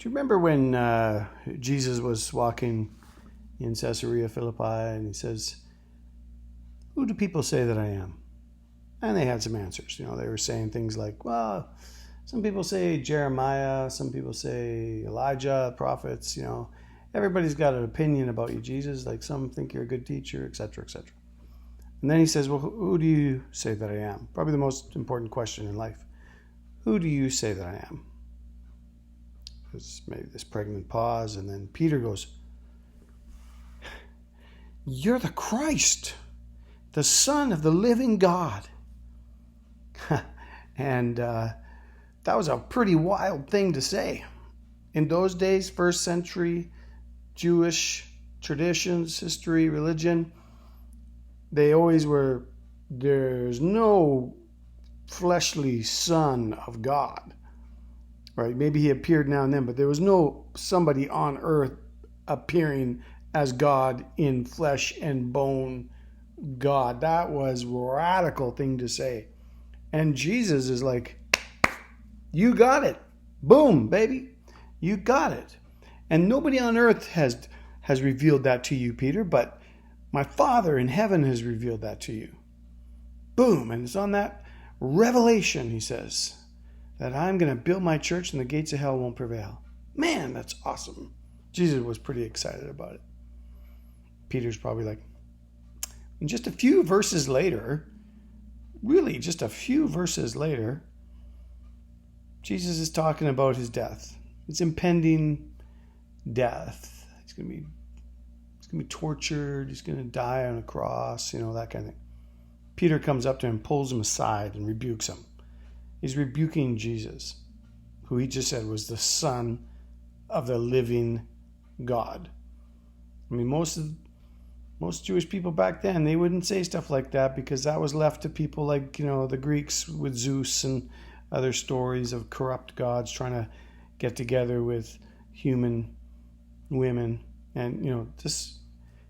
Do you remember when Jesus was walking in Caesarea Philippi and he says, "Who do people say that I am?" And they had some answers. They were saying things like, well, some people say Jeremiah, some people say Elijah, prophets, Everybody's got an opinion about you, Jesus. Like some think you're a good teacher, etc., etc. And then he says, well, who do you say that I am? Probably the most important question in life. Who do you say that I am? There's maybe this pregnant pause, and then Peter goes, "You're the Christ, the Son of the living God." And that was a pretty wild thing to say. In those days, first century Jewish traditions, history, religion, they always were, there's no fleshly Son of God. Right? Maybe he appeared now and then, but there was no somebody on earth appearing as God in flesh and bone God. That was a radical thing to say. And Jesus is like, you got it. Boom, baby. You got it. And nobody on earth has revealed that to you, Peter, but my Father in heaven has revealed that to you. Boom. And it's on that revelation, he says, that I'm going to build my church and the gates of hell won't prevail. Man, that's awesome. Jesus was pretty excited about it. Peter's probably like, and just a few verses later, really just a few verses later, Jesus is talking about his death. His impending death. He's going to be tortured. He's going to die on a cross, that kind of thing. Peter comes up to him, pulls him aside, and rebukes him. He's rebuking Jesus, who he just said was the Son of the living God. I mean, most Jewish people back then, they wouldn't say stuff like that because that was left to people like, the Greeks with Zeus and other stories of corrupt gods trying to get together with human women. And,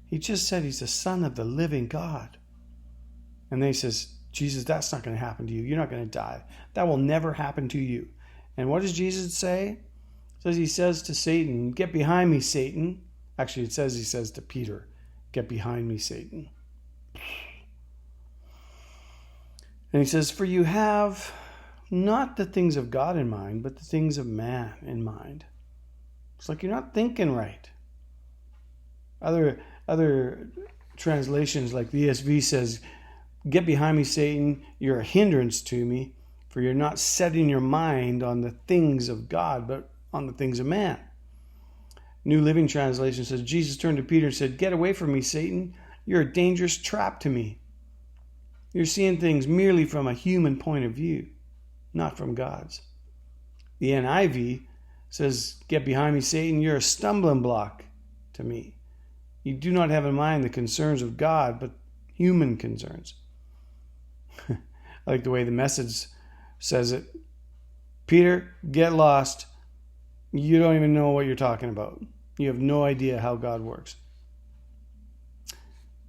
he just said he's the Son of the living God. And then he says, Jesus, that's not going to happen to you. You're not going to die. That will never happen to you. And what does Jesus say? He says to Satan, "Get behind me, Satan." Actually, he says to Peter, "Get behind me, Satan." And he says, "For you have not the things of God in mind, but the things of man in mind." It's like you're not thinking right. Other translations like the ESV says, "Get behind me, Satan. You're a hindrance to me, for you're not setting your mind on the things of God, but on the things of man." New Living Translation says, Jesus turned to Peter and said, "Get away from me, Satan. You're a dangerous trap to me. You're seeing things merely from a human point of view, not from God's." The NIV says, "Get behind me, Satan. You're a stumbling block to me. You do not have in mind the concerns of God, but human concerns." I like the way the Message says it. "Peter, get lost. You don't even know what you're talking about. You have no idea how God works."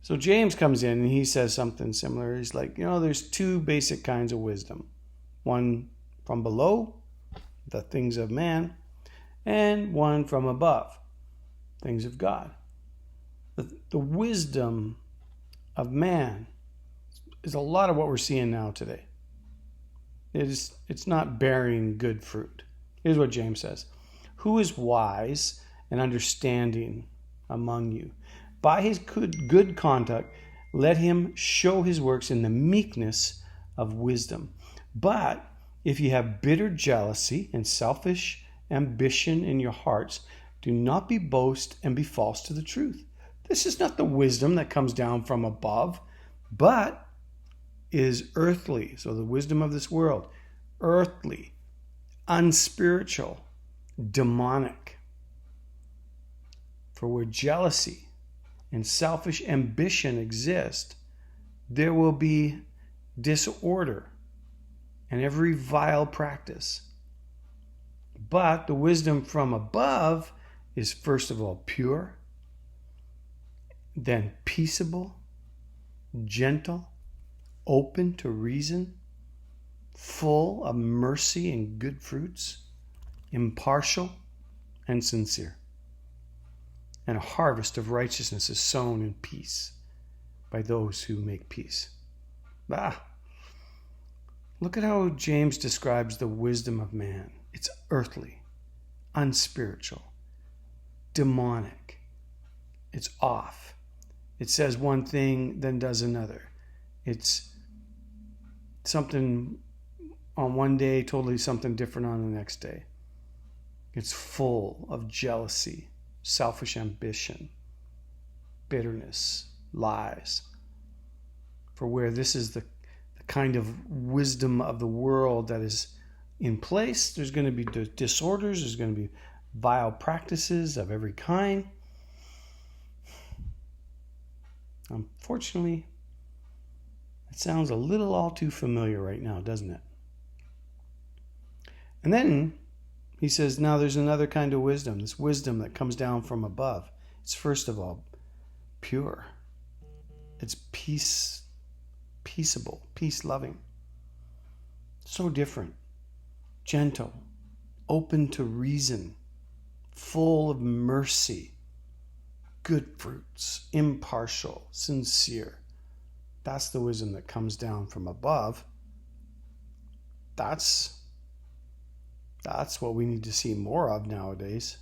So James comes in and he says something similar. He's like, there's two basic kinds of wisdom. One from below, the things of man, and one from above, things of God. The wisdom of man is a lot of what we're seeing now today. It's not bearing good fruit. Here's what James says. "Who is wise and understanding among you? By his good conduct, let him show his works in the meekness of wisdom. But if you have bitter jealousy and selfish ambition in your hearts, do not be boast and be false to the truth. This is not the wisdom that comes down from above, but is earthly." So the wisdom of this world, earthly, unspiritual, demonic. "For where jealousy and selfish ambition exist, there will be disorder and every vile practice. But the wisdom from above is first of all pure, then peaceable, gentle, open to reason, full of mercy and good fruits, impartial and sincere. And a harvest of righteousness is sown in peace by those who make peace. Look at how James describes the wisdom of man. It's earthly, unspiritual, demonic. It's off. It says one thing, then does another. It's something on one day, totally something different on the next day. It's full of jealousy, selfish ambition, bitterness, lies. For where this is the kind of wisdom of the world that is in place, there's going to be disorders, there's going to be vile practices of every kind. Unfortunately, it sounds a little all too familiar right now, doesn't it? And then he says, now there's another kind of wisdom, this wisdom that comes down from above. It's first of all pure. It's peaceable, peace-loving. So different. Gentle, open to reason, full of mercy, good fruits, impartial, sincere. That's the wisdom that comes down from above. That's what we need to see more of nowadays.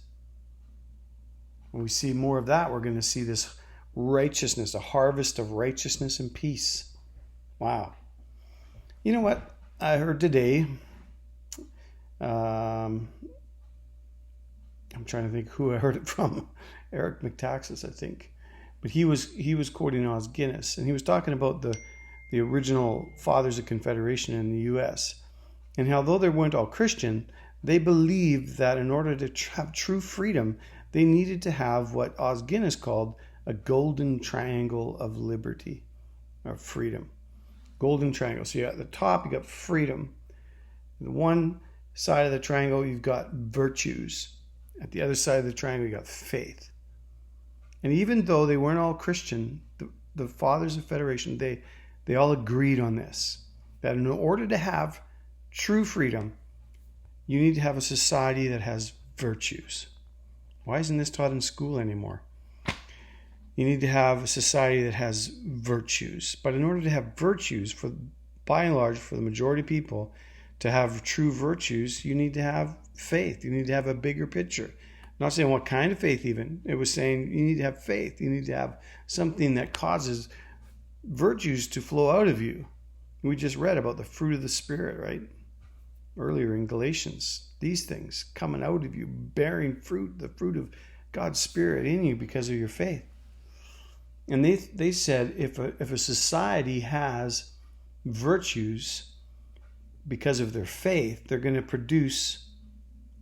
When we see more of that, we're going to see this righteousness, a harvest of righteousness and peace. Wow. You know what? I heard today, I'm trying to think who I heard it from. Eric McTaxis, I think. But he was quoting Os Guinness, and he was talking about the original Fathers of Confederation in the U.S. And although they weren't all Christian, they believed that in order to have true freedom, they needed to have what Os Guinness called a golden triangle of liberty, or freedom. Golden triangle. So at the top, you got freedom. The one side of the triangle, you've got virtues. At the other side of the triangle, you got faith. And even though they weren't all Christian, the Fathers of Federation, they all agreed on this, that in order to have true freedom, you need to have a society that has virtues. Why isn't this taught in school anymore? You need to have a society that has virtues. But in order to have virtues, by and large, for the majority of people, to have true virtues, you need to have faith. You need to have a bigger picture. Not saying what kind of faith even. It was saying you need to have faith. You need to have something that causes virtues to flow out of you. We just read about the fruit of the Spirit, right? Earlier in Galatians. These things coming out of you, bearing fruit, the fruit of God's Spirit in you because of your faith. And they said if a society has virtues because of their faith, they're going to produce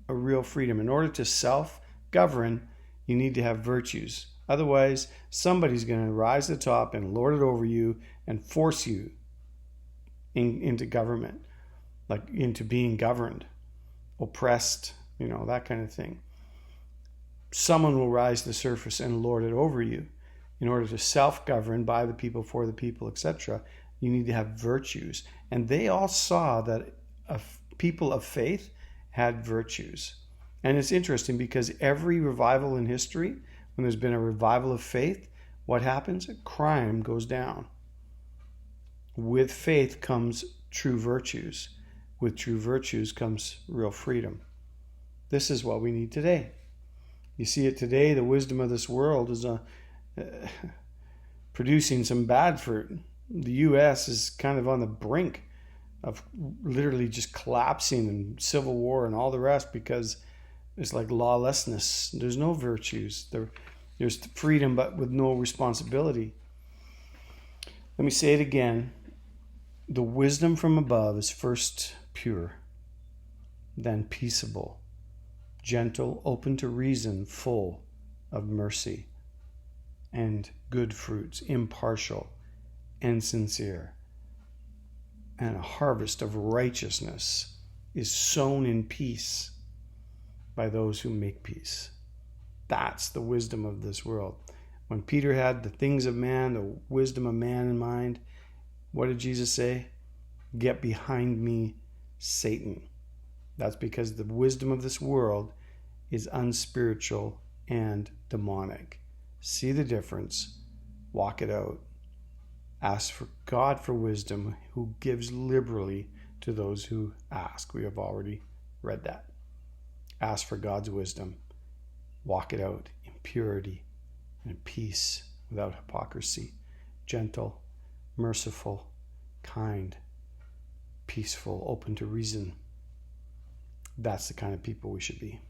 a real freedom. In order to self-govern, you need to have virtues. Otherwise, somebody's going to rise to the top and lord it over you and force you into government, like into being governed, oppressed, that kind of thing. Someone will rise to the surface and lord it over you. In order to self-govern by the people, for the people, etc., you need to have virtues. And they all saw that people of faith had virtues. And it's interesting because every revival in history, when there's been a revival of faith, what happens? Crime goes down. With faith comes true virtues. With true virtues comes real freedom. This is what we need today. You see it today, the wisdom of this world is producing some bad fruit. The U.S. is kind of on the brink of literally just collapsing and civil war and all the rest because it's like lawlessness. There's no virtues. There's freedom but with no responsibility. Let me say it again. The wisdom from above is first pure, then peaceable, gentle, open to reason, full of mercy and good fruits, impartial and sincere. And a harvest of righteousness is sown in peace by those who make peace. That's the wisdom of this world. When Peter had the things of man, the wisdom of man in mind, what did Jesus say? Get behind me, Satan. That's because the wisdom of this world is unspiritual and demonic. See the difference. Walk it out. Ask for God for wisdom, who gives liberally to those who ask. We have already read that. Ask for God's wisdom. Walk it out in purity and peace, without hypocrisy. Gentle, merciful, kind, peaceful, open to reason. That's the kind of people we should be.